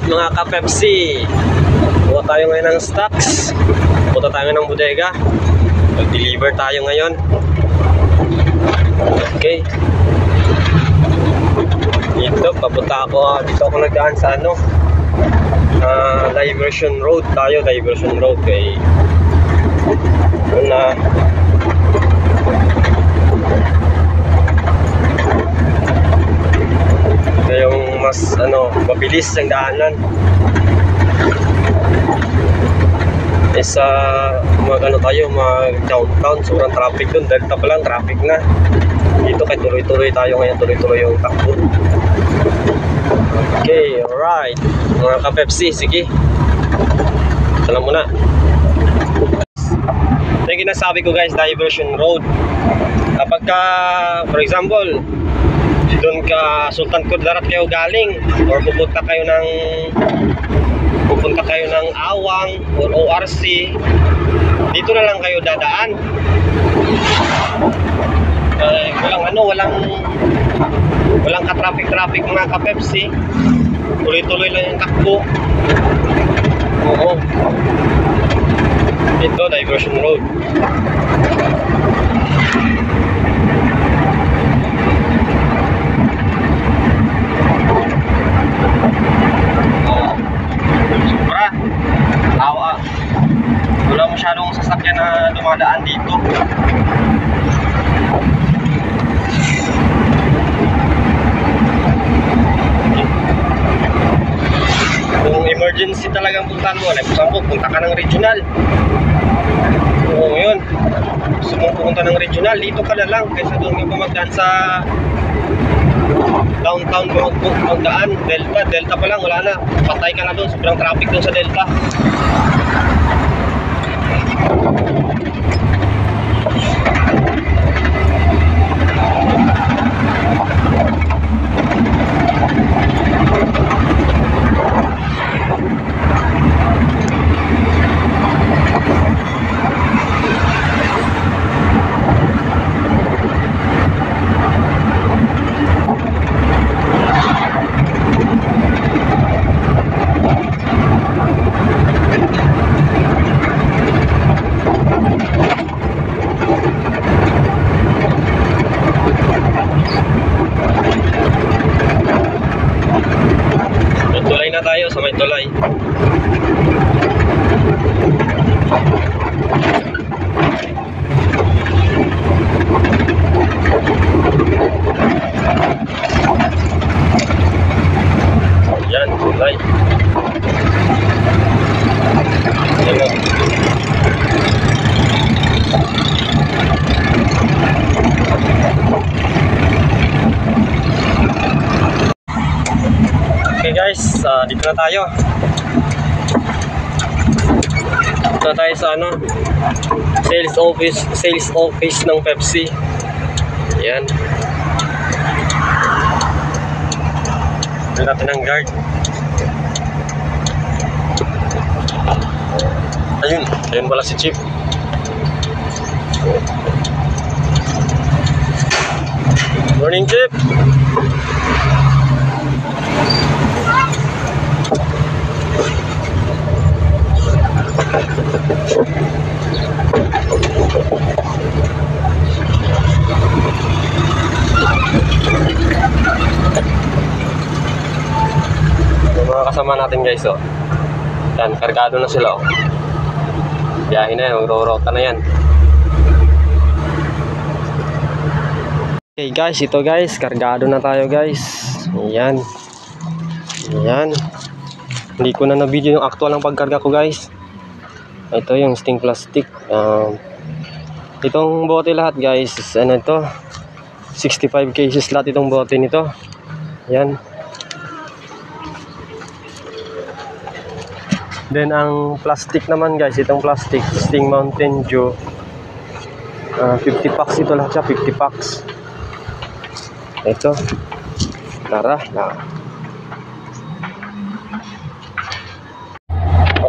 mga ka-Pepsi, buka tayo ngayon ng stocks. Punta tayo ng bodega. Mag-deliver tayo ngayon. Okay. Dito, papunta ako. Dito ako nagdaan sa Diversion Road tayo. Diversion Road kay yung mas mabilis ang daanan. Tayo mag-downtown, sobrang traffic dun. Delta pa lang, traffic na. Dito kay tuloy-tuloy tayo ngayon, tuloy-tuloy yung takbo. Okay, alright. Mga ka-Pepsi, sige. Salam muna. Ito yung ginasabi ko guys, Diversion Road. Kapag for example, doon ka Sultan Kudarat kayo galing, or pupunta kayo ng Awang or ORC, dito na lang kayo dadaan. Walang ka-traffic mga ka-Pepsi. Tuloy-tuloy lang yung takbo. Oo. Ito, Diversion Road. Wala masyadong sasakyan na dumadaan dito. Kung emergency talagang puntahan mo, like example, punta ka ng regional. Oo, yun. Gusto mong pupunta ng regional, dito ka na lang kaysa doon ka magdaan sa downtown magdaan. Delta pa lang, wala na. Patay ka na doon, sobrang traffic doon sa Delta. Tulay na tayo sa may tulay. Yan, tulay. Yan. Okay guys, dito na tayo. Dito na tayo sa sales office ng Pepsi. Yan. Dito natin ang guard. Ayun pala si Chief. Morning, Chief. Yung mga kasama natin guys, yan, kargado na sila, biyahe na yan, rorota na yan. Okay guys, ito guys, kargado na tayo guys. Yan. Hindi ko na na-video yung actual ng pagkarga ko guys. Ito yung sting plastic. Itong bote lahat guys, ito 65 cases lahat itong bote nito. Yan. Then ang plastic naman guys, itong plastic Sting Mountain Dew, 50 packs ito lahat siya, 50 packs. Ito. Tara.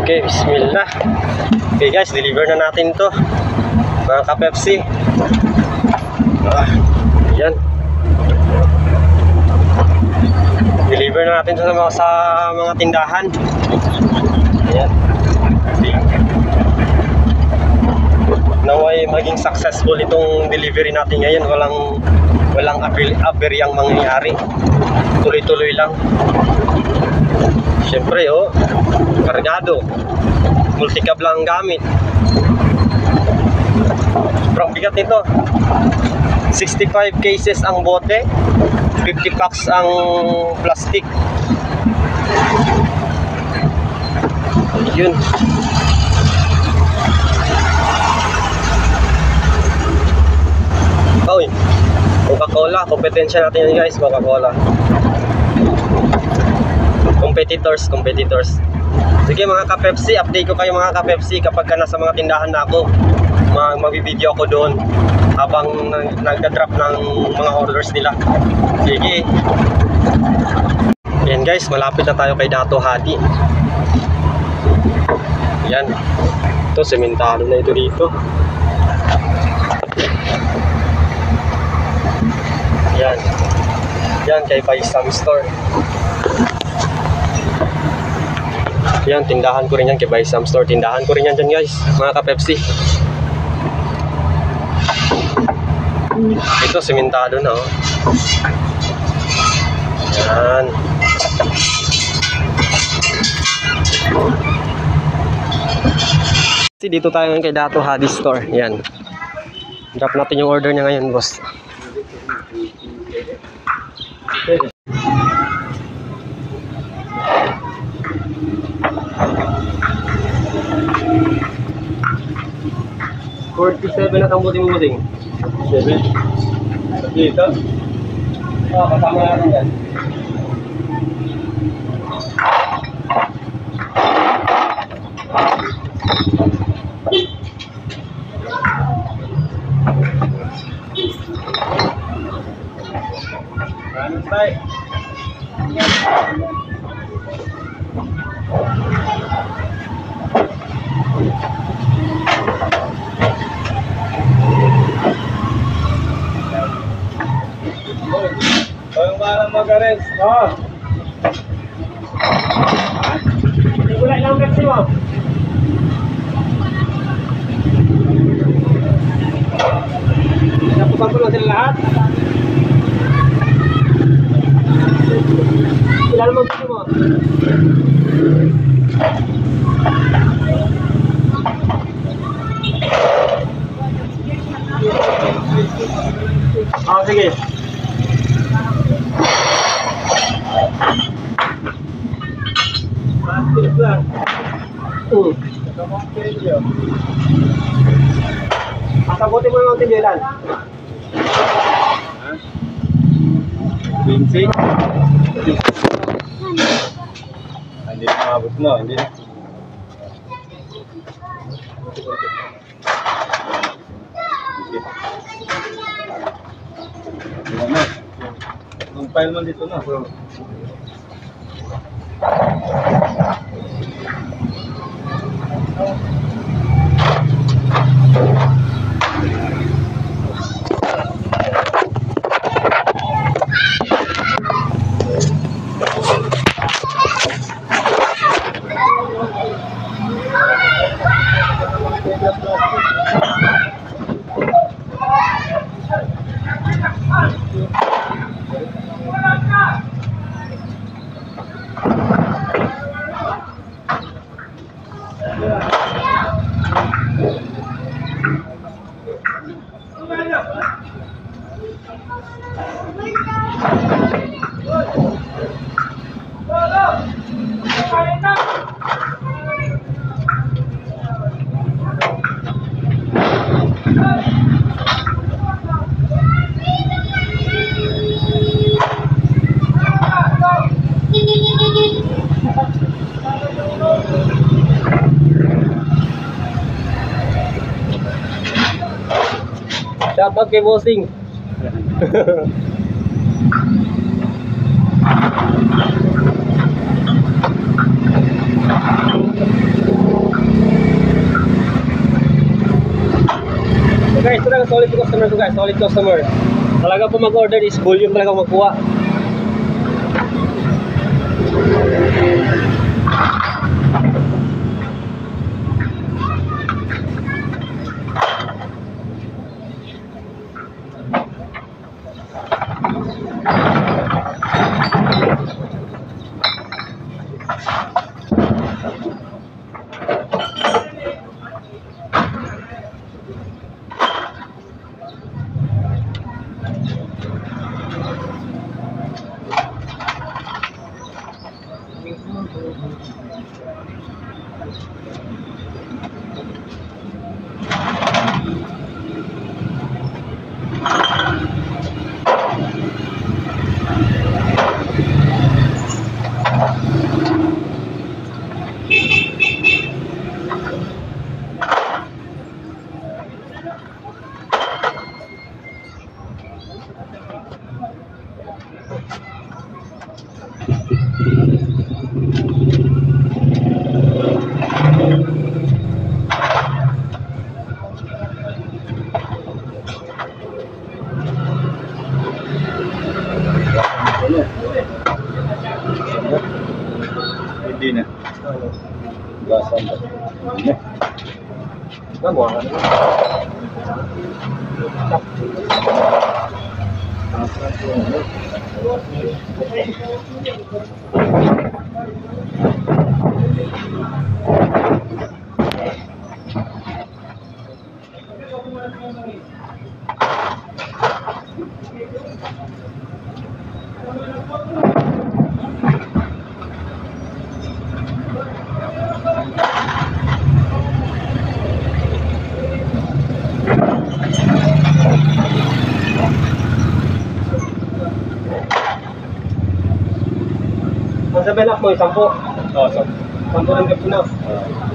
Okay, bismillah. Okay guys, deliver na natin to mga ka-Pepsi. Yan. Deliver i-deliver na natin sa mga tindahan. Ayan. Naway maging successful itong delivery natin ngayon. Walang aberyang mangyayari. Tuloy-tuloy lang. Siyempre, kargado. Multicab lang ang gamit. Sobrang bigat nito. 65 cases ang bote, 50 packs ang plastic. Yun. Oy, Coca-Cola, kompetensya natin yan guys, Coca-Cola. Competitors. Sige mga ka-Pepsi, update ko kayo mga ka-Pepsi kapag nasa mga tindahan na ako. Magbibideo ako doon habang nagda-drop ng mga orders nila. Sige. Yan guys, malapit na tayo kay Dato Hadi. Yan. Ito, sementado na ito dito. Yan. Yan, kay Paisam Store. Yan, tindahan ko rin yan kay Paisam Store. Tindahan ko rin yan dyan guys, mga ka-Pepsi. Ito, sementado na Yan. Dito tayo ngayon kay Dato Hadi Store. Yan. Drop natin yung order niya ngayon, boss. $47 na ang buting-buting. 7. Dito? Oo, kasama natin yan. Ganun tayo. Ang parang mag-arrest. Hindi ko lang ilang kasi mo. Napupan ko lang sila lahat. Ilan mo gusto mo? Sige. Plastic lang. Pasabutin mo yung tigilan. Binsi? Hindi na mabot na. Hindi na. Ang file man dito na. Shoutout kay Bossing. Guys, ito lang solid customer ko guys, solid customer. Talaga po mag-order is volume talaga magkuha. Hindi na. Gasan ba? Hindi. Nagawa ka Ang sabi na po, 10. Oo, so. 10 ng gabi na. 45.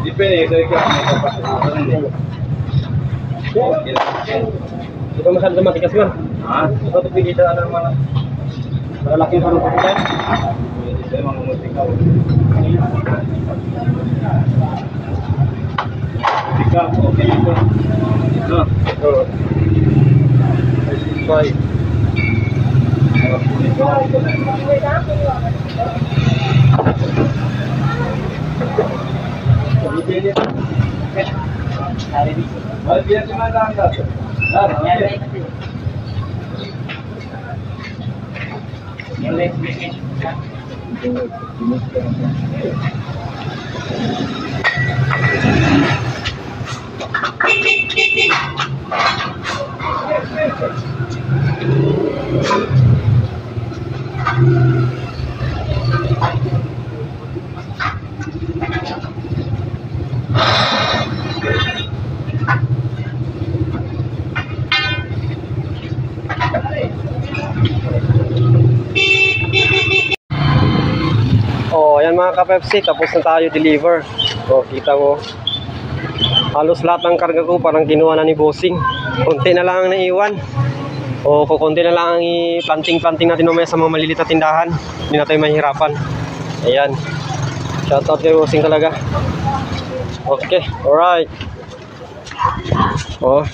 Depende, dari ka may kapasitan. Hindi pa masyado matigas man. Ha? Ito ito pigita na mga malalaki yung parang pagkain. Pwede sa'yo mga musikaw. Musikaw, okay ito. No? Oo. 5. Biar gimana anda? Oh, ayan mga ka-Pepsi, tapos na tayo deliver. So, kita mo. Halos lahat ng karga ko parang kinuha na ni Bossing. Konti na lang ang naiwan. O, kukunti na lang ang i-planting-planting natin mamaya sa mga maliliit na tindahan. Hindi na tayo mahihirapan. Ayan. Shoutout kay Bossing talaga. Okay, alright. Oh.